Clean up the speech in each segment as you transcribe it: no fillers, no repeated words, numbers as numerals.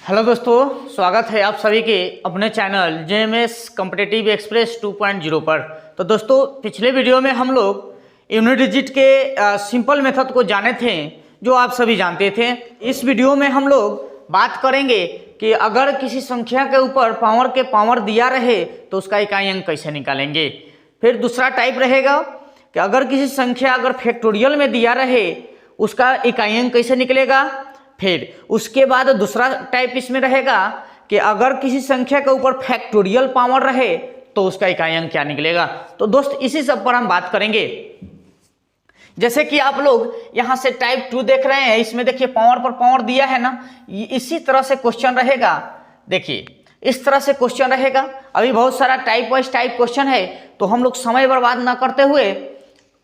Hello दोस्तों, स्वागत है आप सभी के अपने चैनल जेएमएस कॉम्पिटिटिव एक्सप्रेस 2.0 पर। तो दोस्तों, पिछले वीडियो में हम लोग यूनिट डिजिट के सिंपल मेथड को जाने थे, जो आप सभी जानते थे। इस वीडियो में हम लोग बात करेंगे कि अगर किसी संख्या के ऊपर पावर के पावर दिया रहे तो उसका इकाई अंक कैसे निकालेंगे। फिर दूसरा टाइप रहेगा कि अगर किसी संख्या अगर फैक्टोरियल में दिया रहे उसका इकाई अंक कैसे निकलेगा। फिर उसके बाद दूसरा टाइप इसमें रहेगा कि अगर किसी संख्या के ऊपर फैक्टोरियल पावर रहे तो उसका इकाई अंक क्या निकलेगा। तो दोस्त, इसी सब पर हम बात करेंगे। जैसे कि आप लोग यहां से टाइप 2 देख रहे हैं, इसमें देखिए पावर पर पावर दिया है ना, इसी तरह से क्वेश्चन रहेगा। देखिए इस तरह से क्वेश्चन रहेगा। अभी बहुत सारा टाइप वाइज टाइप क्वेश्चन है, तो हम लोग समय बर्बाद ना करते हुए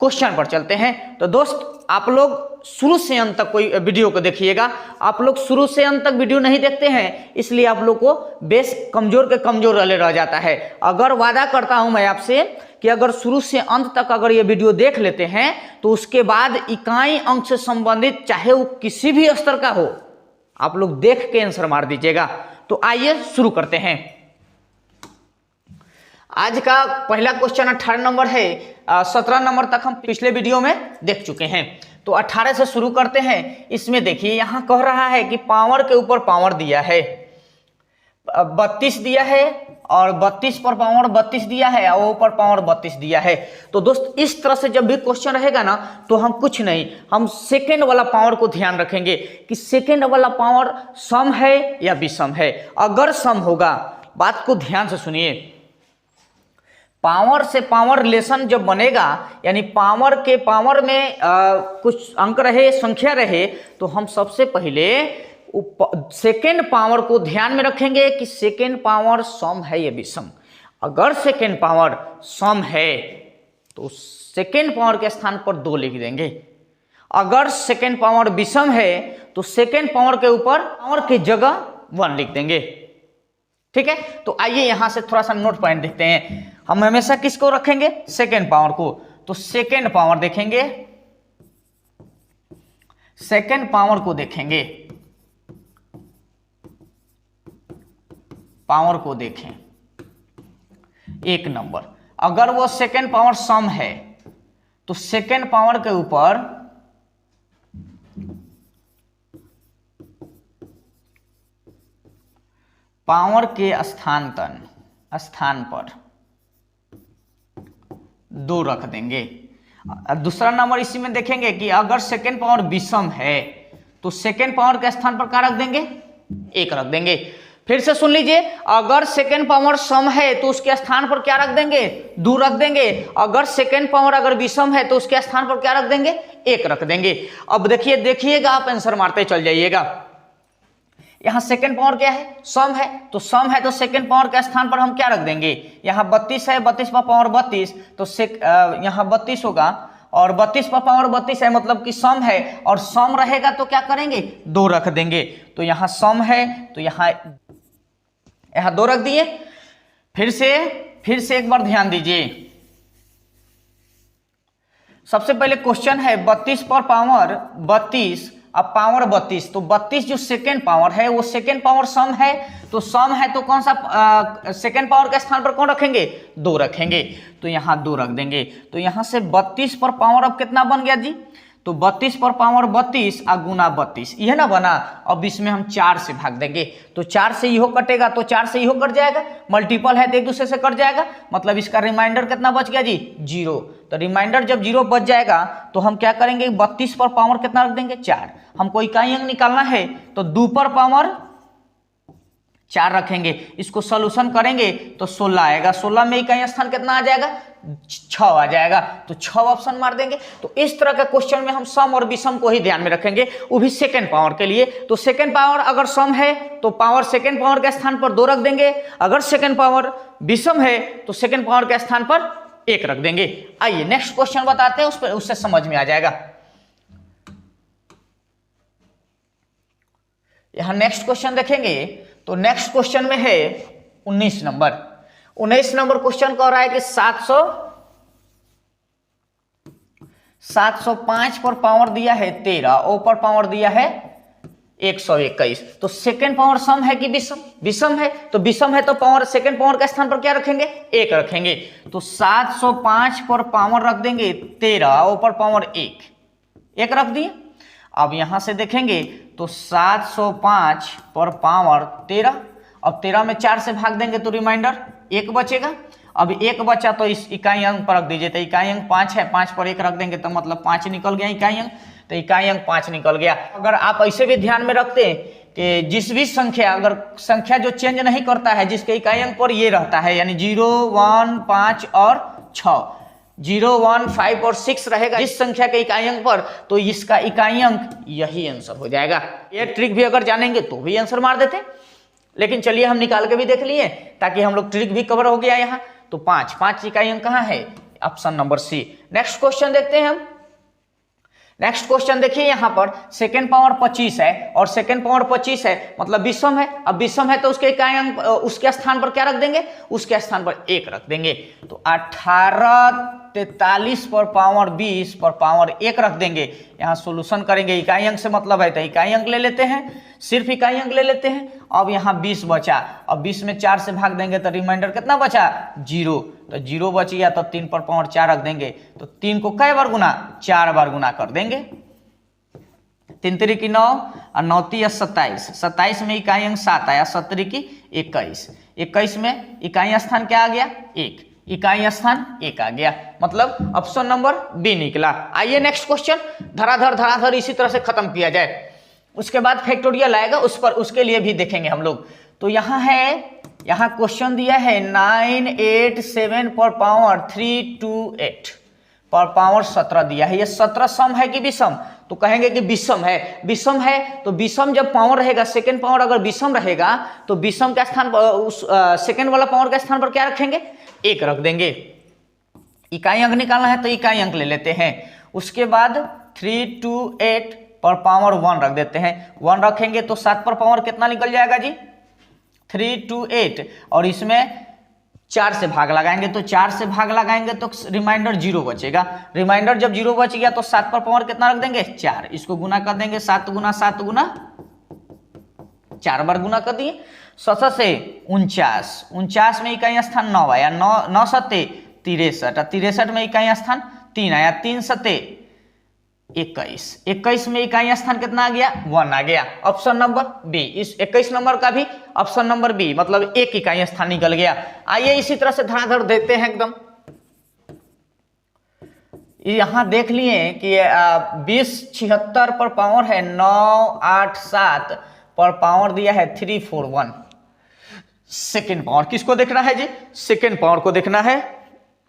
क्वेश्चन पर चलते हैं। तो दोस्त, आप लोग शुरू से अंत तक कोई वीडियो को देखिएगा। आप लोग शुरू से अंत तक वीडियो नहीं देखते हैं, इसलिए आप लोग को बेस कमजोर के कमजोर रह जाता है। अगर वादा करता हूं मैं आपसे कि अगर शुरू से अंत तक अगर ये वीडियो देख लेते हैं तो उसके बाद इकाई अंक से संबंधित चाहे वो किसी भी स्तर का हो, आप लोग देख के आंसर मार दीजिएगा। तो आइए शुरू करते हैं। आज का पहला क्वेश्चन 18 नंबर है। 17 नंबर तक हम पिछले वीडियो में देख चुके हैं, तो 18 से शुरू करते हैं। इसमें देखिए यहां कह रहा है कि पावर के ऊपर पावर दिया है, 32 दिया है, और 32 पर पावर 32 दिया है, और ऊपर पावर 32 दिया है। तो दोस्त, इस तरह से जब भी क्वेश्चन रहेगा ना, तो हम कुछ नहीं, हम सेकेंड वाला पावर को ध्यान रखेंगे कि सेकेंड वाला पावर सम है या विषम है। अगर सम होगा, बात को ध्यान से सुनिए, पावर से पावर रिलेशन जब बनेगा, यानी पावर के पावर में कुछ अंक रहे, संख्या रहे, तो हम सबसे पहले सेकेंड पावर को ध्यान में रखेंगे कि सेकेंड पावर सम है या विषम। अगर सेकेंड पावर सम है तो सेकेंड पावर के स्थान पर 2 लिख देंगे। अगर सेकेंड पावर विषम है तो सेकेंड पावर के ऊपर पावर की जगह 1 लिख देंगे। ठीक है, तो आइए यहां से थोड़ा सा नोट पॉइंट देखते हैं। हम हमेशा किसको रखेंगे? सेकेंड पावर को। तो सेकेंड पावर देखेंगे, सेकेंड पावर को देखेंगे, पावर को देखें 1 नंबर। अगर वो सेकेंड पावर सम है तो सेकेंड पावर के ऊपर पावर के स्थान पर 2 रख देंगे। दूसरा नंबर इसी में देखेंगे कि अगर सेकेंड पावर विषम है तो सेकेंड पावर के स्थान पर क्या रख देंगे? 1 रख देंगे। फिर से सुन लीजिए, अगर सेकेंड पावर सम है तो उसके स्थान पर क्या रख देंगे? 2 रख देंगे। अगर सेकेंड पावर अगर विषम है तो उसके स्थान पर क्या रख देंगे? 1 रख देंगे। अब देखिएगा, आप आंसर मारते चल जाइएगा। यहां सेकेंड पावर क्या है? सम है। तो सम है तो सेकेंड पावर के स्थान पर हम क्या रख देंगे? यहां 32 है, 32 पर पावर 32, तो यहां 32 होगा, और 32 पर पावर 32 है, मतलब कि सम है, और सम रहेगा तो क्या करेंगे? 2 रख देंगे। तो यहां सम है तो यहां 2 रख दिए। फिर से एक बार ध्यान दीजिए। सबसे पहले क्वेश्चन है 32 पर पावर 32, अब पावर 32, तो 32 जो सेकेंड पावर है वो सेकेंड पावर सम है। तो सम है तो कौन सा सेकेंड पावर के स्थान पर कौन रखेंगे? 2 रखेंगे। तो यहां 2 रख देंगे। तो यहां से 32 पर पावर अब कितना बन गया जी? तो 32 पर पावर 32 और गुना 32, यह ना बना। अब इसमें हम 4 से भाग देंगे, तो 4 से इहो कटेगा तो 4 से इहो कट जाएगा, मल्टीपल है तो एक दूसरे से कट जाएगा, मतलब इसका रिमाइंडर कितना बच गया जी? 0। तो रिमाइंडर जब 0 बच जाएगा तो हम क्या करेंगे? 32 पर पावर कितना रख देंगे? 4। हमको इकाई अंक निकालना है तो 2 पर पावर 4 रखेंगे। इसको सोल्यूशन करेंगे तो 16 आएगा। 16 में इकाई स्थान कितना आ जाएगा? 6 आ जाएगा। तो 6 ऑप्शन मार देंगे। तो इस तरह के क्वेश्चन में हम सम और विषम को ही ध्यान में रखेंगे, वो भी सेकेंड पावर के लिए। तो सेकेंड पावर अगर सम है तो पावर सेकेंड पावर के स्थान पर 2 रख देंगे। अगर सेकेंड पावर विषम है तो सेकेंड पावर के स्थान पर 1 रख देंगे। आइए नेक्स्ट क्वेश्चन बताते हैं, उससे समझ में आ जाएगा। यहां नेक्स्ट क्वेश्चन देखेंगे तो नेक्स्ट क्वेश्चन में है 19 नंबर। 19 नंबर क्वेश्चन कह रहा है कि 705 पर पावर दिया है 13, ऊपर पावर दिया है 121। तो सेकेंड पावर सम है कि विषम? विषम है। तो विषम है तो पावर सेकेंड पावर के स्थान पर क्या रखेंगे? 1 रखेंगे। तो 705 पर पावर रख देंगे 13, ऊपर पावर 1 रख दिए। अब यहां से देखेंगे तो 705 पर पावर 13, अब 13 में 4 से भाग देंगे तो रिमाइंडर 1 बचेगा। अब 1 बचा तो इस इकाई अंक पर रख दीजिए। तो इकाई अंक 5 है, 5 पर 1 रख देंगे तो मतलब 5 निकल गया इकाई अंक। तो इकाई अंक 5 निकल गया। अगर आप ऐसे भी ध्यान में रखते हैं कि जिस भी संख्या, अगर संख्या जो चेंज नहीं करता है, जिसके इकाई अंक पर ये रहता है, यानी 0, 1, 5 और 6, 0, 1, 5 और 6 रहेगा जिस संख्या के इकाई अंक पर, तो इसका इकाई अंक यही आंसर हो जाएगा। ये ट्रिक भी अगर जानेंगे तो भी आंसर मार देते, लेकिन चलिए हम निकाल के भी देख लिए ताकि हम लोग ट्रिक भी कवर हो गया यहाँ। तो 5 इकाई अंक कहाँ है? Option number C. Next question देखते हैं हम। नेक्स्ट क्वेश्चन देखिए, यहाँ पर सेकेंड पावर 25 है और सेकेंड पावर 25 है मतलब विषम है। अब विषम है तो उसके इकाई अंक, उसके स्थान पर क्या रख देंगे? उसके स्थान पर 1 रख देंगे। तो 1843 पर पावर 20 पर पावर 1 रख देंगे। यहाँ सोल्यूशन करेंगे, इकाई अंक से मतलब है तो इकाई अंक ले लेते हैं, सिर्फ इकाई अंक ले लेते हैं। अब यहाँ 20 बचा, अब 20 में 4 से भाग देंगे तो रिमाइंडर कितना बचा? 0। तो 0 बच गया तो 3 पर पावर 4 रख देंगे। तो 3 को कई बार गुना? 4 बार गुना कर देंगे। 3 3 की 9 और 9 3 27, 27 में इकाई अंक 7 आया, 7 की 21, 21 में इकाई स्थान क्या आ गया? 1, इकाई स्थान 1 आ गया। मतलब ऑप्शन नंबर बी निकला। आइए नेक्स्ट क्वेश्चन, धराधर इसी तरह से खत्म किया जाए। उसके बाद फैक्टोरियल आएगा, उस पर उसके लिए भी देखेंगे हम लोग। तो यहाँ है, यहाँ क्वेश्चन दिया है 987 पर पावर 328 पर पावर 17 दिया है। ये 17 सम है कि विषम? तो कहेंगे कि विषम है। विषम है तो विषम जब पावर रहेगा, सेकेंड पावर अगर विषम रहेगा तो विषम के स्थान पर, उस सेकेंड वाला पावर के स्थान पर क्या रखेंगे? 1 रख देंगे। इकाई अंक निकालना है तो इकाई अंक ले लेते हैं। उसके बाद 328 पर पावर 1 रख देते हैं। 1 रखेंगे तो 7 पर पावर कितना निकल जाएगा जी? 328, और इसमें 4 से भाग लगाएंगे तो 4 से भाग लगाएंगे तो रिमाइंडर 0 बचेगा। रिमाइंडर जब 0 बच गया तो 7 पर पावर कितना रख देंगे? 4। इसको गुना कर देंगे, 7 गुना 7 गुना 4 बार गुना कर दिए। 7 से 49, 49 में इकाई स्थान 9 आया, 9 7 63, 63 में इकाई स्थान 3 आया, 3 7 21, 21 में इकाई स्थान कितना आ गया? 1 आ गया। Option number B. इस 21 नंबर का भी ऑप्शन नंबर बी, मतलब 1 इकाई स्थान निकल गया। आइए इसी तरह से धड़ाधड़ देते हैं एकदम। यहां देख लिए कि 2076 पर पावर है 987 पर पावर दिया है 341। सेकेंड पावर किसको देखना है जी? सेकेंड पावर को देखना है।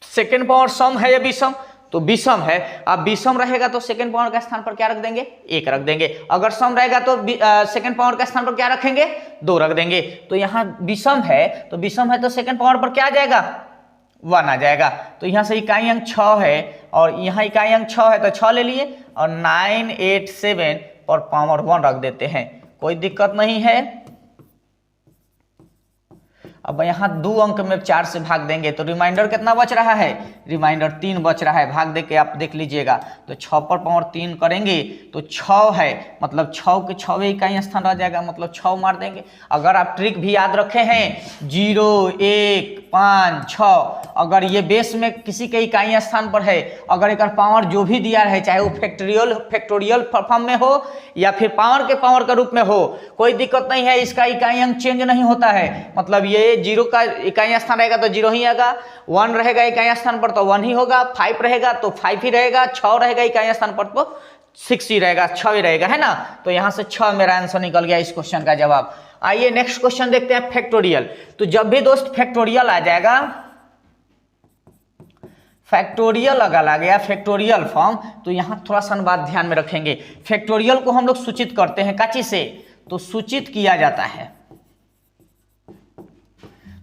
सेकेंड पावर सम है या विषम? तो विषम है। अब विषम रहेगा तो सेकेंड पावर के स्थान पर क्या रख देंगे? 1 रख देंगे। अगर सम रहेगा तो सेकेंड पावर के स्थान पर क्या रखेंगे? 2 रख देंगे। तो यहाँ विषम है, तो विषम है तो सेकेंड पावर पर क्या आ जाएगा? 1 आ जाएगा। तो यहाँ से इकाई अंक 6 है और यहाँ इकाई अंक 6 है तो 6 ले लिए और 987 पर पावर 1 रख देते हैं। कोई दिक्कत नहीं है। अब यहाँ 2 अंक में 4 से भाग देंगे तो रिमाइंडर कितना बच रहा है? रिमाइंडर 3 बच रहा है। भाग दे के आप देख लीजिएगा। तो 6 पर पावर 3 करेंगे तो 6 है, मतलब 6 के 6वें इकाई स्थान रह जाएगा, मतलब 6 मार देंगे। अगर आप ट्रिक भी याद रखे हैं 0, 1, 5, 6, अगर ये बेस में किसी के इकाई स्थान पर है, अगर एक पावर जो भी दिया है, चाहे वो फैक्टोरियल फॉर्म में हो या फिर पावर के पावर के रूप में हो, कोई दिक्कत नहीं है। इसका इकाई अंक चेंज नहीं होता है। मतलब ये 0 का इकाई स्थान रहेगा तो 0 ही आएगा, 1 रहेगा इकाई स्थान पर तो 1 ही होगा, 5 रहेगा तो 5 ही रहेगा, 6 रहेगा इकाई स्थान पर तो 6 ही रहेगा, 6 ही रहेगा, है ना। तो यहां से 6 मेरा आंसर निकल गया इस क्वेश्चन का जवाब। आइए नेक्स्ट क्वेश्चन देखते हैं, फैक्टोरियल। तो जब भी दोस्त फैक्टोरियल आ जाएगा, फैक्टोरियल अगर आ गया फैक्टोरियल फॉर्म, तो यहां थोड़ा सा बात ध्यान में रखेंगे। फैक्टोरियल को हम लोग सूचित करते हैं काची से? तो सूचित किया जाता है,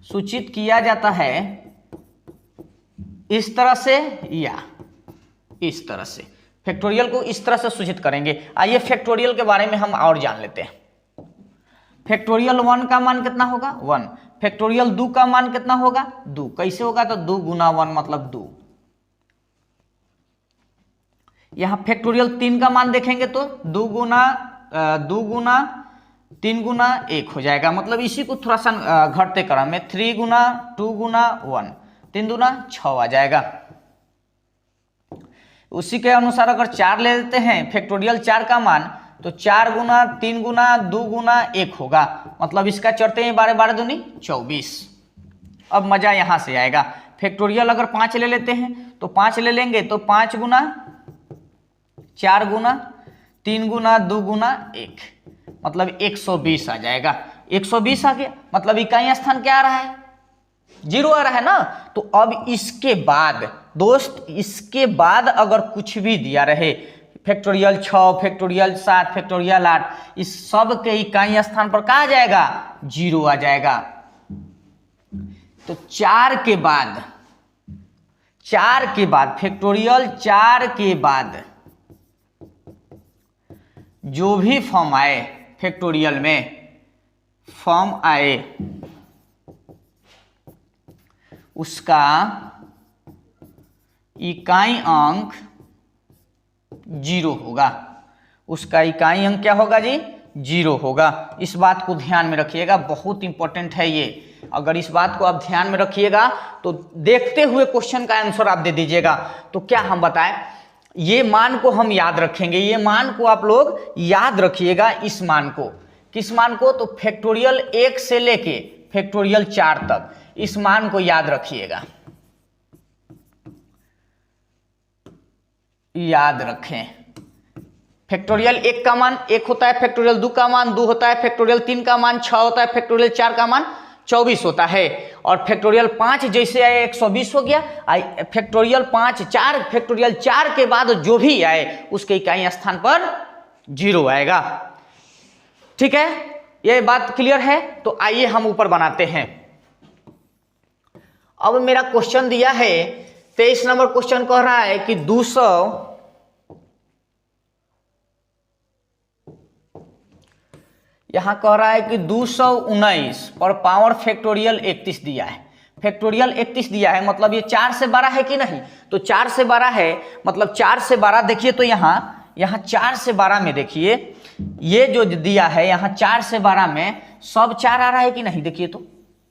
सूचित किया जाता है इस तरह से या इस तरह से। फैक्टोरियल को इस तरह से सूचित करेंगे। आइए फैक्टोरियल के बारे में हम और जान लेते हैं। फैक्टोरियल 1 का मान कितना होगा? 1। फैक्टोरियल 2 का मान कितना होगा? 2। कैसे होगा? तो 2 गुना 1 मतलब 2। यहां फैक्टोरियल 3 का मान देखेंगे तो 2 गुना 2 गुना 3 गुना 1 हो जाएगा। मतलब इसी को थोड़ा सा घटते क्रम में 3 गुना 2 गुना 1, 3 दूना 6 आ जाएगा। उसी के अनुसार अगर 4 ले लेते हैं फैक्टोरियल 4 का मान, तो 4 गुना 3 गुना 2 गुना 1 होगा। मतलब इसका चढ़ते हैं 12 12 दूनी 24। अब मजा यहां से आएगा। फैक्टोरियल अगर 5 ले लेते हैं तो 5 ले लेंगे तो 5 गुना 4 गुना 3 गुना 2 गुना 1, मतलब 120 आ जाएगा। 120 आ गया, मतलब इकाई स्थान क्या आ रहा है? 0 आ रहा है ना। तो अब इसके बाद दोस्त, इसके बाद अगर कुछ भी दिया रहे, फैक्टोरियल 6, फैक्टोरियल 7, फैक्टोरियल 8, इस सब के इकाई स्थान पर कहा जाएगा? 0 आ जाएगा। तो 4 के बाद फैक्टोरियल 4 के बाद जो भी फॉर्म आए, फैक्टोरियल में फॉर्म आए, उसका इकाई अंक 0 होगा। उसका इकाई अंक क्या होगा जी? 0 होगा। इस बात को ध्यान में रखिएगा, बहुत इंपॉर्टेंट है ये। अगर इस बात को आप ध्यान में रखिएगा तो देखते हुए क्वेश्चन का आंसर आप दे दीजिएगा। तो क्या हम बताएं, ये मान को हम याद रखेंगे, ये मान को आप लोग याद रखिएगा। इस मान को, किस मान को? तो फैक्टोरियल 1 से लेके फैक्टोरियल 4 तक इस मान को याद रखिएगा, याद रखें। फैक्टोरियल 1 का मान 1 होता है, फैक्टोरियल 2 का मान 2 होता है, फैक्टोरियल 3 का मान 6 होता है, फैक्टोरियल 4 का मान 24 होता है। और फैक्टोरियल 5 जैसे आए 120 हो गया। फैक्टोरियल 5 4, फैक्टोरियल 4 के बाद जो भी आए उसके इकाई स्थान पर 0 आएगा। ठीक है, ये बात क्लियर है? तो आइए हम ऊपर बनाते हैं। अब मेरा क्वेश्चन दिया है 23 नंबर क्वेश्चन कह रहा है कि 200 यहां कह रहा है कि 219 और पावर फैक्टोरियल 31 दिया है। फैक्टोरियल 31 दिया है, मतलब ये 4 से 12 है कि नहीं? तो 4 से 12 है, मतलब 4 से 12 देखिए तो यहाँ 4 से 12 में देखिए ये जो दिया है, यहाँ 4 से 12 में सब 4 आ रहा है कि नहीं? देखिए तो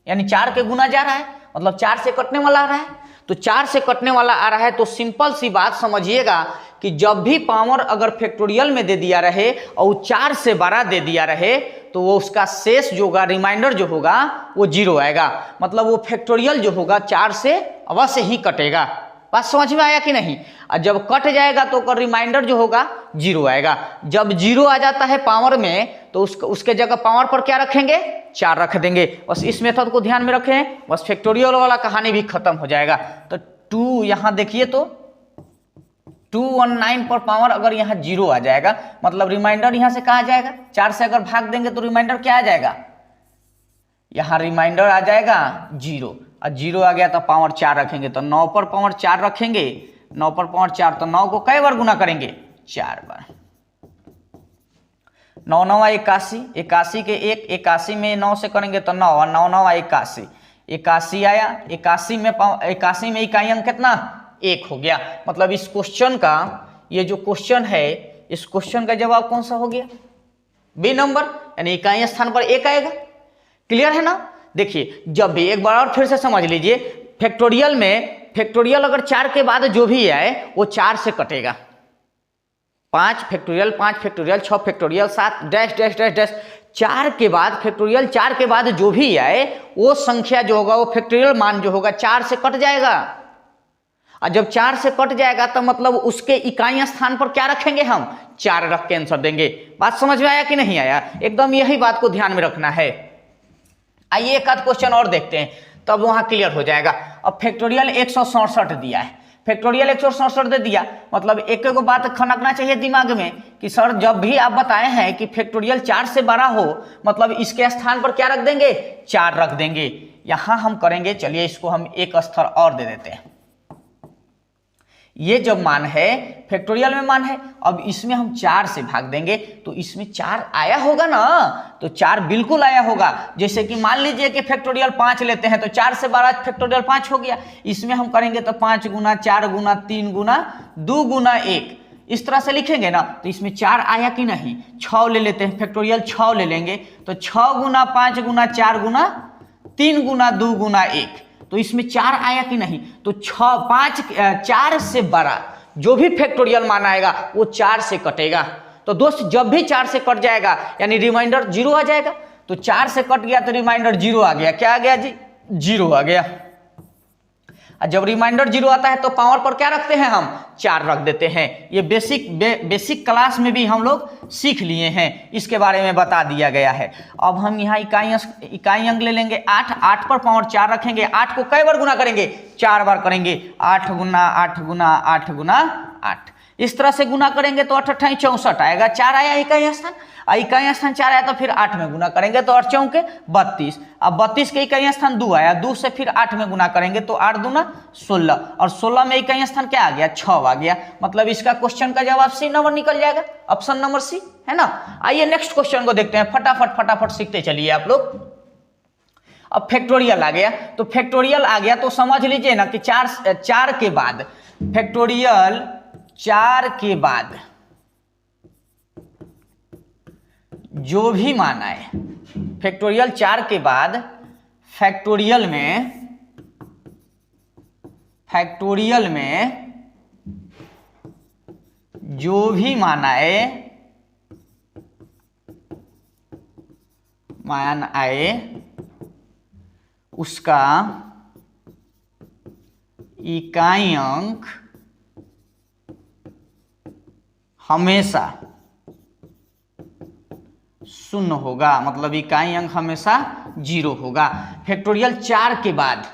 यानी 4 के गुना जा रहा है, मतलब 4 से कटने वाला आ रहा है। तो 4 से कटने वाला आ रहा है तो सिंपल सी बात समझिएगा कि जब भी पावर अगर फैक्टोरियल में दे दिया रहे और 4 से 12 दे दिया रहे तो वो उसका शेष जो होगा, रिमाइंडर जो होगा वो 0 आएगा। मतलब वो फैक्टोरियल जो होगा 4 से अवश्य ही कटेगा। बात समझ में आया कि नहीं? और जब कट जाएगा तो रिमाइंडर जो होगा 0 आएगा। जब 0 आ जाता है पावर में तो उसके जगह पावर पर क्या रखेंगे? 4 रख देंगे। बस इस मेथड को ध्यान में रखें, बस फैक्टोरियल वाला कहानी भी खत्म हो जाएगा। तो 2 यहाँ देखिए तो 219 पर पावर अगर यहाँ 0 आ जाएगा, मतलब रिमाइंडर यहाँ से कहाँ जाएगा? 4 से अगर भाग देंगे तो रिमाइंडर क्या आ जाएगा? यहाँ रिमाइंडर आ जाएगा 0। और 0 आ गया तो पावर 4 रखेंगे, तो 9 पर पावर 4 रखेंगे। 9 पर पावर 4, तो 9 को कई बार गुना करेंगे? 4 बार। 9 9 81, 81 के 1, 81 में 9 से करेंगे तो 9, और 9 9 81, 81 आया। 81 में इकाई अंक कितना? 1 हो गया। मतलब इस क्वेश्चन का, ये जो क्वेश्चन है, इस क्वेश्चन का जवाब कौन सा हो गया? बी नंबर, यानी इकाई स्थान पर 1 आएगा। क्लियर है ना? देखिए, जब भी एक बार और फिर से समझ लीजिए, फैक्टोरियल में फैक्टोरियल अगर 4 के बाद जो भी आए वो 4 से कटेगा। 5 factorial 5 factorial 6 factorial 7 dash dash dash dash 4 के बाद फैक्टोरियल 4 के बाद जो भी आए वो संख्या जो होगा, वो फैक्टोरियल मान जो होगा 4 से कट जाएगा। और जब 4 से कट जाएगा तो मतलब उसके इकाई स्थान पर क्या रखेंगे? हम 4 रख के आंसर देंगे। बात समझ में आया कि नहीं आया? एकदम यही बात को ध्यान में रखना है। आइए एक आध क्वेश्चन और देखते हैं, तब वहां क्लियर हो जाएगा। अब फैक्टोरियल 167 दिया है, फैक्टोरियल 167 दे दिया, मतलब एक एक बात खनकना चाहिए दिमाग में कि सर जब भी आप बताए हैं कि फैक्टोरियल 4 से 12 हो, मतलब इसके स्थान पर क्या रख देंगे? 4 रख देंगे। यहां हम करेंगे, चलिए इसको हम एक स्तर और दे देते हैं। ये जब मान है, फैक्टोरियल में मान है, अब इसमें हम 4 से भाग देंगे तो इसमें 4 आया होगा ना? तो 4 बिल्कुल आया होगा। जैसे कि मान लीजिए कि फैक्टोरियल 5 लेते हैं तो 4 से 12 फैक्टोरियल 5 हो गया। इसमें हम करेंगे तो 5 गुना 4 गुना 3 गुना 2 गुना 1, इस तरह से लिखेंगे ना तो इसमें 4 आया कि नहीं, 6 ले लेते हैं, फैक्टोरियल 6 ले लेंगे तो 6 गुना 5 गुना 4 गुना 3 गुना 2 गुना 1, तो इसमें 4 आया कि नहीं, तो 4 से बड़ा जो भी फैक्टोरियल मान आएगा वो 4 से कटेगा। तो दोस्त जब भी 4 से कट जाएगा यानी रिमाइंडर 0 आ जाएगा, तो 4 से कट गया तो रिमाइंडर 0 आ गया, क्या आ गया जी, 0 आ गया। और जब रिमाइंडर 0 आता है तो पावर पर क्या रखते हैं हम, 4 रख देते हैं। ये बेसिक क्लास में भी हम लोग सीख लिए हैं, इसके बारे में बता दिया गया है। अब हम यहाँ इकाई अंक ले लेंगे 8 पर पावर 4 रखेंगे, 8 को कई बार गुना करेंगे, 4 बार करेंगे, 8 गुना 8 गुना 8 गुना 8, इस तरह से गुना करेंगे तो 8 8 64 आएगा, 4 आया इकाई स्थान, इकाई स्थान 4 आया तो फिर 8 में गुना करेंगे तो 8 चौके 32, अब 32 के इकाई स्थान 2 आया, 2 से फिर 8 में गुना करेंगे तो 8 दूना 16, और 16 में इकाई स्थान क्या आ गया, 6 आ गया। मतलब इसका क्वेश्चन का जवाब सी नंबर निकल जाएगा, ऑप्शन नंबर सी, है ना। आइए नेक्स्ट क्वेश्चन को देखते हैं, फटाफट सीखते चलिए आप लोग। अब फैक्टोरियल आ गया, तो फैक्टोरियल आ गया तो समझ लीजिए ना कि 4 के बाद फैक्टोरियल 4 के बाद जो भी मान आए, फैक्टोरियल 4 के बाद फैक्टोरियल में जो भी मान आए उसका इकाई अंक हमेशा 0 होगा, मतलब इकाई अंक हमेशा 0 होगा। फैक्टोरियल 4 के बाद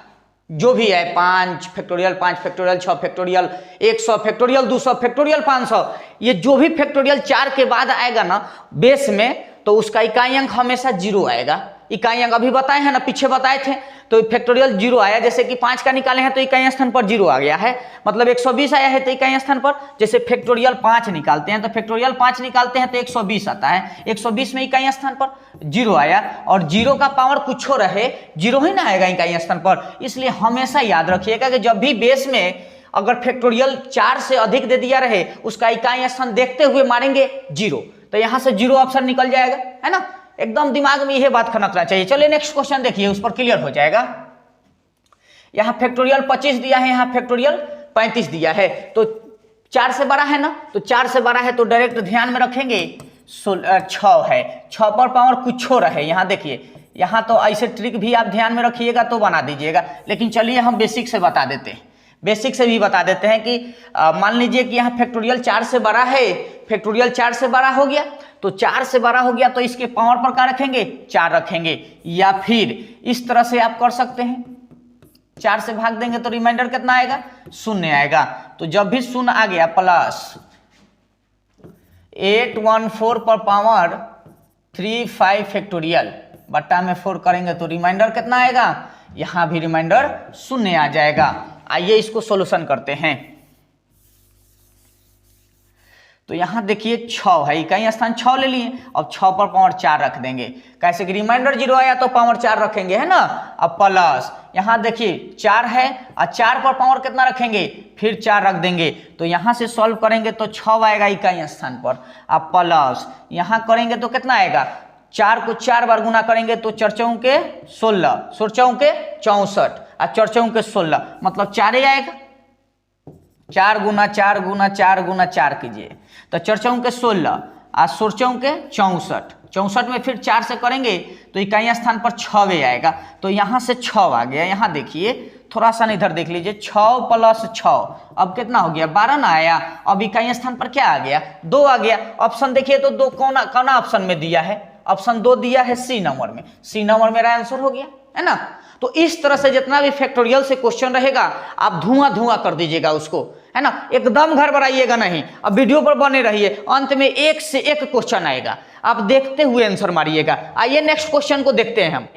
जो भी है 5 factorial 5 factorial 6 factorial 100 factorial 200 factorial 500, ये जो भी फैक्टोरियल 4 के बाद आएगा ना बेस में, तो उसका इकाई अंक हमेशा 0 आएगा। इकाई अंक अभी बताए हैं ना, पीछे बताए थे, तो फैक्टोरियल 0 आया, जैसे कि 5 का निकाले हैं तो इकाई स्थान पर 0 आ गया है, मतलब 120 आया है तो इकाई स्थान पर, जैसे फैक्टोरियल 5 निकालते हैं तो फैक्टोरियल 5 निकालते हैं तो 120 आता है, 120 में इकाई स्थान पर 0 आया, और 0 का पावर कुछ हो रहे 0 ही ना आएगा इकाई स्थान पर। इसलिए हमेशा याद रखिएगा कि जब भी बेस में अगर फैक्टोरियल 4 से अधिक दे दिया रहे, उसका इकाई स्थान देखते हुए मारेंगे 0, तो यहां से 0 ऑप्शन निकल जाएगा, है ना। एकदम दिमाग में यह बात खनकना चाहिए। चलिए नेक्स्ट क्वेश्चन देखिए, उस पर क्लियर हो जाएगा। यहां फैक्टोरियल 25 दिया है, यहां फैक्टोरियल 35 दिया है, तो 4 से बड़ा है ना, तो 4 से बड़ा है तो डायरेक्ट ध्यान में रखेंगे 6 है, 6 पर पावर कुछ हो रहे, यहां देखिए, यहां तो ऐसे ट्रिक भी आप ध्यान में रखिएगा तो बना दीजिएगा, लेकिन चलिए हम बेसिक से बता देते हैं, बेसिक से भी बता देते हैं कि मान लीजिए कि यहाँ फैक्टोरियल 4 से बड़ा है, फैक्टोरियल 4 से बड़ा हो गया, तो 4 से बड़ा हो गया तो इसके पावर पर क्या रखेंगे, 4 रखेंगे, या फिर इस तरह से आप कर सकते हैं, 4 से भाग देंगे तो रिमाइंडर कितना आएगा, 0 आएगा। तो जब भी 0 आ गया प्लस 814 पर पावर 35 फैक्टोरियल बट्टा में 4 करेंगे तो रिमाइंडर कितना आएगा, यहां भी रिमाइंडर 0 आ जाएगा। आइए इसको सॉल्यूशन करते हैं। तो यहां देखिए 6 है, इकाई स्थान 6 ले लिए, अब 6 पर पावर 4 रख देंगे, कैसे कि रिमाइंडर 0 आया तो पावर 4 रखेंगे, है ना। अब प्लस यहां देखिए 4 है और 4 पर पावर कितना रखेंगे, फिर 4 रख देंगे, तो यहां से सॉल्व करेंगे तो 6 आएगा इकाई स्थान पर। अब प्लस यहां करेंगे तो कितना आएगा, 4 को 4 बार गुना करेंगे तो 4 चौके 16, 16 चौके 64 और 4 चौके 16, मतलब 4 ही आएगा। 4 गुना 4 गुना 4 गुना 4 कीजिए तो 4 चौके 16 और 16 चौके 64, 64 में फिर 4 से करेंगे तो इकाई स्थान पर 6 आएगा, तो यहाँ से 6 आ गया। यहाँ देखिए थोड़ा सा इधर देख लीजिए, 6 प्लस 6 अब कितना हो गया, 12 ना आया, अब इकाई स्थान पर क्या आ गया, 2 आ गया। ऑप्शन देखिए तो 2 कौन ऑप्शन में दिया है, ऑप्शन 2 दिया है सी नंबर में, सी नंबर मेरा आंसर हो गया, है ना। तो इस तरह से जितना भी फैक्टोरियल से क्वेश्चन रहेगा आप धुआं कर दीजिएगा उसको, है ना, एकदम घर बढ़ाइएगा नहीं। अब वीडियो पर बने रहिए, अंत में एक से एक क्वेश्चन आएगा, आप देखते हुए आंसर मारिएगा। आइए नेक्स्ट क्वेश्चन को देखते हैं हम।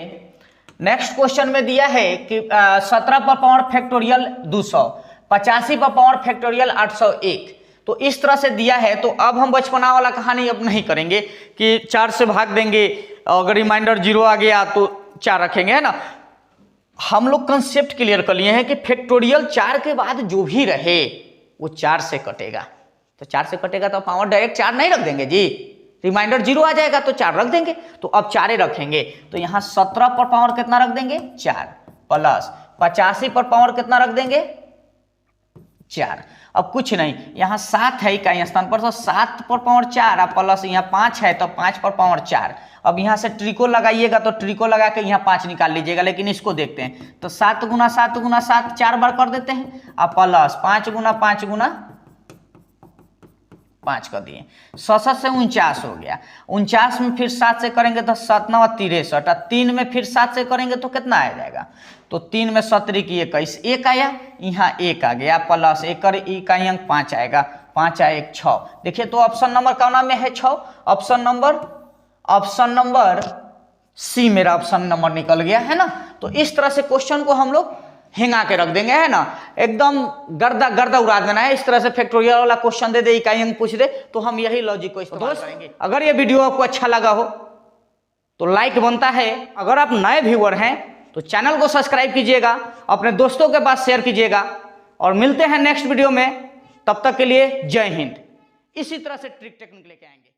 नेक्स्ट क्वेश्चन में दिया है कि 17 पर पावर फैक्टोरियल 200, 85 पर पावर फैक्टोरियल 801, तो इस तरह से दिया है। तो अब हम बचपना वाला कहानी अब नहीं करेंगे कि 4 से भाग देंगे, अगर रिमाइंडर 0 आ गया तो 4 रखेंगे, है ना। हम लोग कंसेप्ट क्लियर कर लिए हैं कि फैक्टोरियल 4 के बाद जो भी रहे वो 4 से कटेगा, तो 4 से कटेगा तो पावर डायरेक्ट 4 नहीं रख देंगे जी, रिमाइंडर 0 आ जाएगा तो 4 रख देंगे। तो अब 4 रखेंगे, तो यहाँ 17 पर पावर कितना रख देंगे 4 प्लस 85 पर पावर कितना रख देंगे 4। अब कुछ नहीं, यहाँ 7 है इकाई स्थान पर, तो 7 पर पावर 4 और प्लस यहाँ 5 है तो 5 पर पावर 4। अब यहाँ से ट्रिको लगाइएगा तो ट्रिको लगा के यहाँ 5 निकाल लीजिएगा, लेकिन इसको देखते हैं तो 7 गुना 7 गुना 7 4 बार कर देते हैं और प्लस 5 गुना 5 गुना 5 कर दिए, 67 से 49 हो गया। 49 में फिर 7 से करेंगे तो 7 9 63 और 3 में फिर 7 से करेंगे तो कितना आ जाएगा, तो 3 में 17 की 21, 1 आया, यहाँ 1 आ गया प्लस 1 इकाई अंक 5 आएगा, 5 आया 1 6। देखिए तो ऑप्शन नंबर कौन में है 6, ऑप्शन नंबर सी मेरा ऑप्शन नंबर निकल गया है ना। तो इस तरह से क्वेश्चन को हम लोग हिंगा के रख देंगे है ना, एकदम गर्दा गर्दा उड़ा देना है। इस तरह से फैक्टोरियल वाला क्वेश्चन दे दे, इकाई अंक पूछ दे, तो हम यही लॉजिक को इस्तेमाल करेंगे। अगर ये वीडियो आपको अच्छा लगा हो तो लाइक बनता है, अगर आप नए व्यूअर हैं तो चैनल को सब्सक्राइब कीजिएगा, अपने दोस्तों के पास शेयर कीजिएगा, और मिलते हैं नेक्स्ट वीडियो में। तब तक के लिए जय हिंद। इसी तरह से ट्रिक टेक्निक लेके आएंगे।